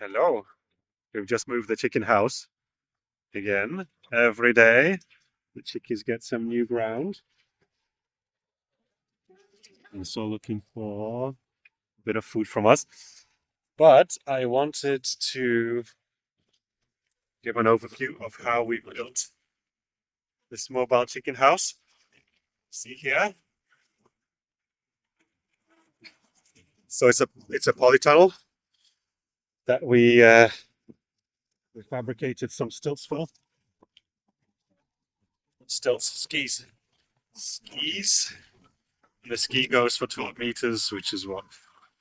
Hello. We've just moved the chicken house again. Every day, the chickies get some new ground. And so looking for a bit of food from us. But I wanted to give an overview of how we built this mobile chicken house. See here. So it's a polytunnel that we fabricated some stilts for. Stilts, skis. Skis. The ski goes for 12 meters, which is what,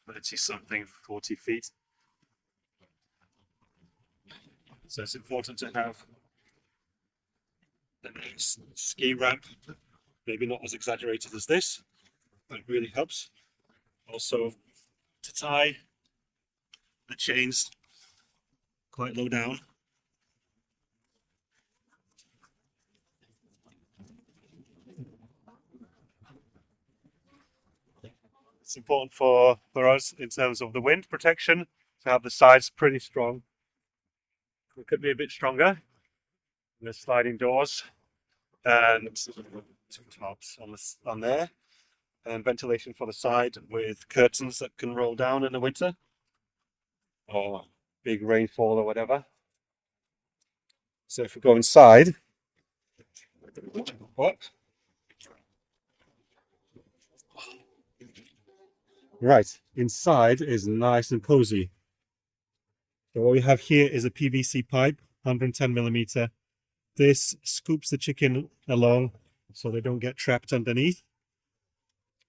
30 something, 40 feet. So it's important to have the next ski ramp, maybe not as exaggerated as this, but it really helps. Also, to tie the chains quite low down. It's important for us in terms of the wind protection to have the sides pretty strong. It could be a bit stronger. The sliding doors and two tops on there, and ventilation for the side with curtains that can roll down in the winter or big rainfall or whatever. So if we go inside, what? Right, inside is nice and cozy. So what we have here is a PVC pipe, 110 millimeter. This scoops the chicken along so they don't get trapped underneath.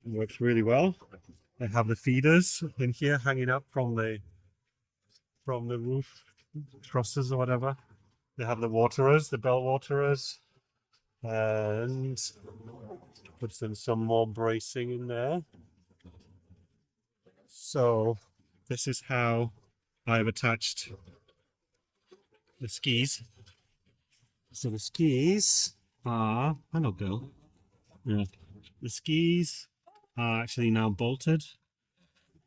It works really well. They have the feeders in here hanging up from the roof trusses or whatever. They have the waterers, the bell waterers, and puts in some more bracing in there. So this is how I've attached the skis. So the skis are, hello girl. Yeah, the skis are actually now bolted.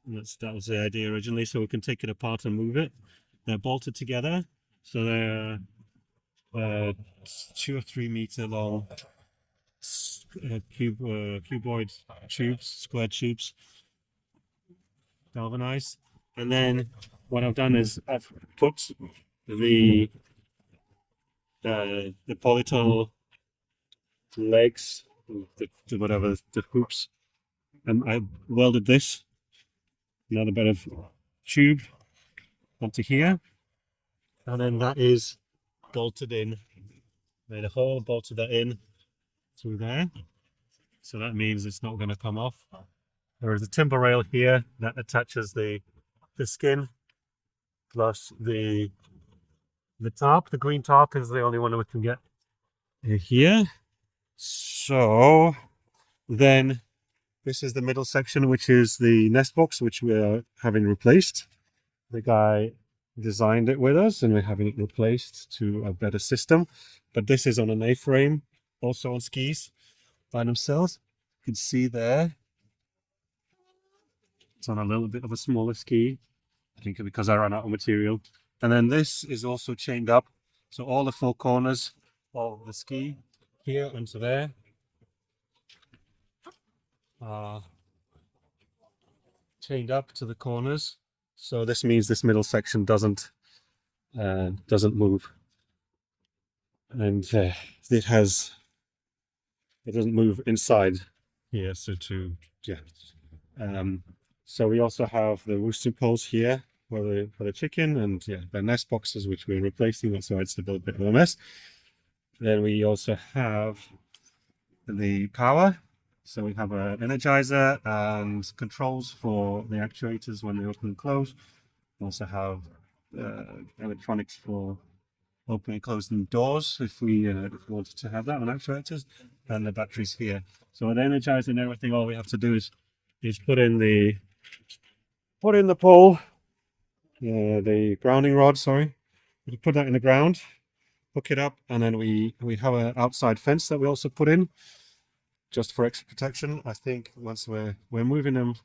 That was the idea originally, so we can take it apart and move it. They're bolted together, so they're 2 or 3 meter long cuboid tubes, square tubes, galvanized. And then what I've done is I've put the polytunnel legs, whatever the hoops, and I welded this another bit of tube onto here, and then that is bolted in. Made a hole, bolted that in through there, so that means it's not going to come off. There is a timber rail here that attaches the skin plus the top. The green top is the only one we can get here. So then this is the middle section, which is the nest box, which we are having replaced. The guy designed it with us, and we're having it replaced to a better system. But this is on an A-frame, also on skis by themselves. You can see there. It's on a little bit of a smaller ski, I think because I ran out of material. And then this is also chained up. So all the four corners of the ski here and to there are chained up to the corners. So this means this middle section doesn't move. And it doesn't move inside here. So so we also have the roosting poles here for the chicken, and the nest boxes which we're replacing. So it's a little bit of a mess. Then we also have the power. So we have an energizer and controls for the actuators when they open and close. We also have electronics for opening and closing doors if we wanted to have that on actuators, and the batteries here. So with energizer and everything, all we have to do is put in the pole, the grounding rod. Sorry, we put that in the ground, hook it up, and then we have an outside fence that we also put in just for extra protection. I think once we're moving them,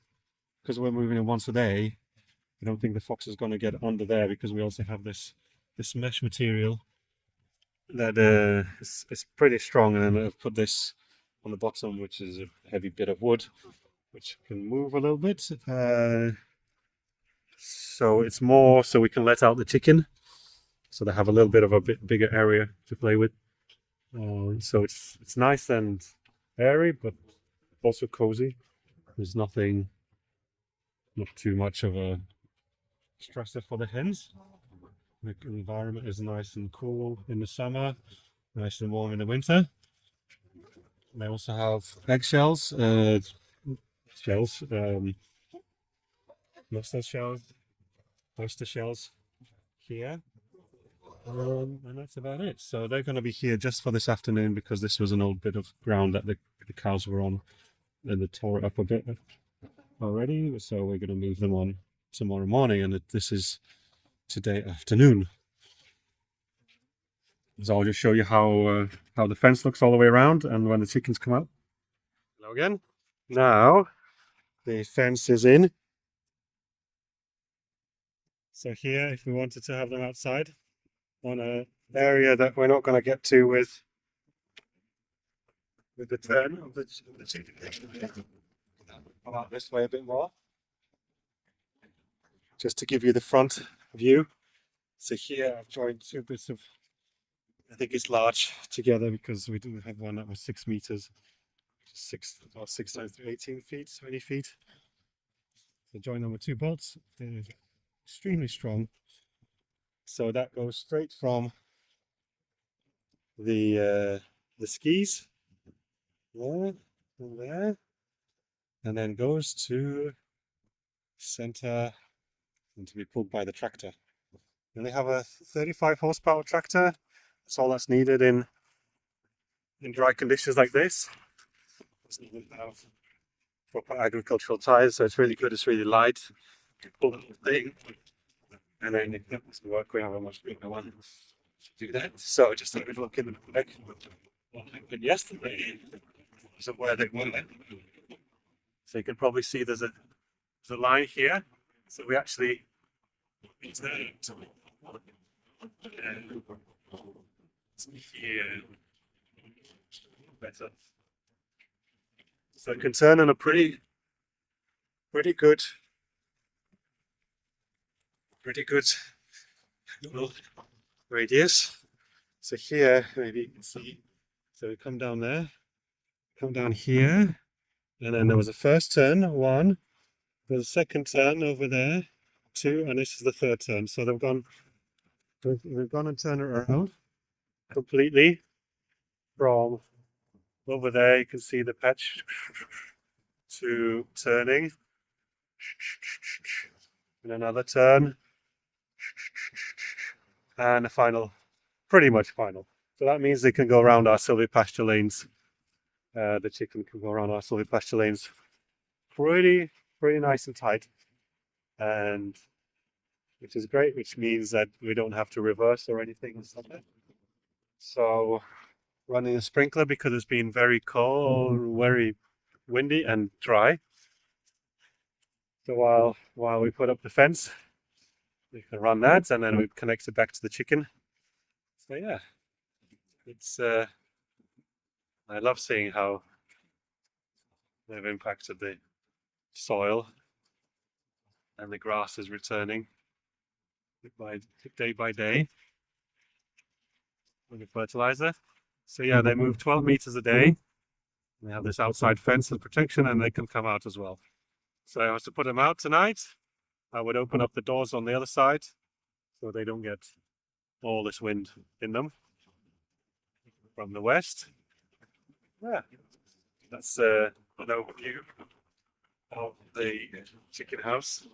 because we're moving them once a day, I don't think the fox is going to get under there because we also have this mesh material that is pretty strong, and then I've put this on the bottom, which is a heavy bit of wood, which can move a little bit. So it's more so we can let out the chicken, so they have a little bit of a bit bigger area to play with. So it's nice and airy, but also cozy. There's nothing, not too much of a stressor for the hens. The environment is nice and cool in the summer, nice and warm in the winter. They also have eggshells, shells, mustard shells, oyster shells here. And that's about it. So they're going to be here just for this afternoon because this was an old bit of ground that the cows were on, and they tore it up a bit already. So we're going to move them on tomorrow morning, and this is today afternoon. So I'll just show you how the fence looks all the way around, and when the chickens come out. Hello again. Now the fence is in. So here, if we wanted to have them outside on an area that we're not going to get to with the turn of the chicken, come out this way a bit more, just to give you the front view. So here I've joined two bits of, I think it's larch, together because we do have one that was 6 meters, 6 times 18 feet, 20 feet. So join them with 2 bolts. They're extremely strong. So that goes straight from the skis there and there, and then goes to center and to be pulled by the tractor. And they have a 35 horsepower tractor. That's all that's needed in dry conditions like this. Doesn't even have proper agricultural tires, so it's really good. It's really light. You pull the whole thing, and then if that doesn't work, we have a much bigger one to do that. So just a little look in the back. What happened yesterday was where they were. So you can probably see there's a line here. So we actually here better. So it can turn in a pretty good radius. So here, maybe you can see. So we come down there, come down here, and then there was a first turn, 1. There's a second turn over there, 2, and this is the third turn. So we've gone and turned it around completely from over there. You can see the patch to turning, and another turn, and a final, pretty much final. So that means they can go around our silvopasture lanes. The chicken can go around our silvopasture lanes pretty nice and tight, and which is great, which means that we don't have to reverse or anything. So running a sprinkler because it's been very cold, very windy and dry. So while we put up the fence, we can run that, and then we connect it back to the chicken. So yeah, it's I love seeing how they've impacted the soil, and the grass is returning day by day with the fertilizer. So yeah, they move 12 meters a day. They have this outside fence and protection, and they can come out as well. So if I was to put them out tonight, I would open up the doors on the other side so they don't get all this wind in them from the west. Yeah, that's an overview of the chicken house.